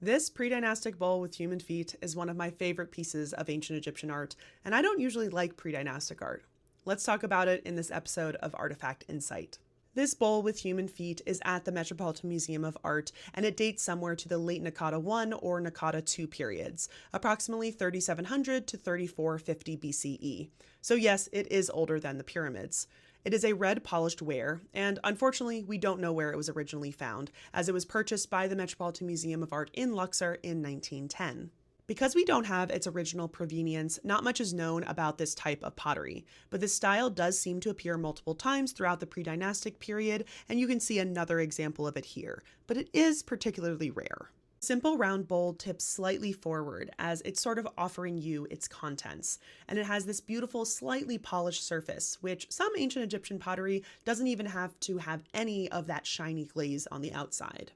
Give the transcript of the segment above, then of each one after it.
This predynastic bowl with human feet is one of my favorite pieces of ancient Egyptian art, and I don't usually like predynastic art. Let's talk about it in this episode of Artifact Insight. This bowl with human feet is at the Metropolitan Museum of Art, and it dates somewhere to the late Naqada I or Naqada II periods, approximately 3700 to 3450 BCE. So yes, it is older than the pyramids. It is a red polished ware, and unfortunately, we don't know where it was originally found, as it was purchased by the Metropolitan Museum of Art in Luxor in 1910. Because we don't have its original provenience, not much is known about this type of pottery, but this style does seem to appear multiple times throughout the predynastic period, and you can see another example of it here, but it is particularly rare. Simple round bowl tips slightly forward as it's sort of offering you its contents, and it has this beautiful slightly polished surface, which some ancient Egyptian pottery doesn't even have to have any of that shiny glaze on the outside.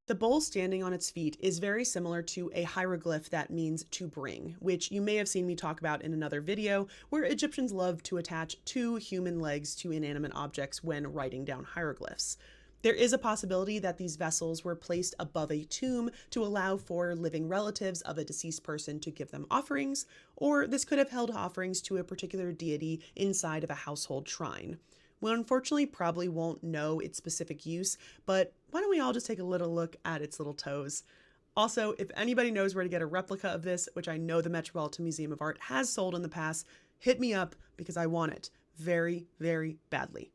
The bowl standing on its feet is very similar to a hieroglyph that means to bring, which you may have seen me talk about in another video, where Egyptians love to attach two human legs to inanimate objects when writing down hieroglyphs. There is a possibility that these vessels were placed above a tomb to allow for living relatives of a deceased person to give them offerings, or this could have held offerings to a particular deity inside of a household shrine. We unfortunately probably won't know its specific use, but why don't we all just take a little look at its little toes? Also, if anybody knows where to get a replica of this, which I know the Metropolitan Museum of Art has sold in the past, hit me up because I want it very, very badly.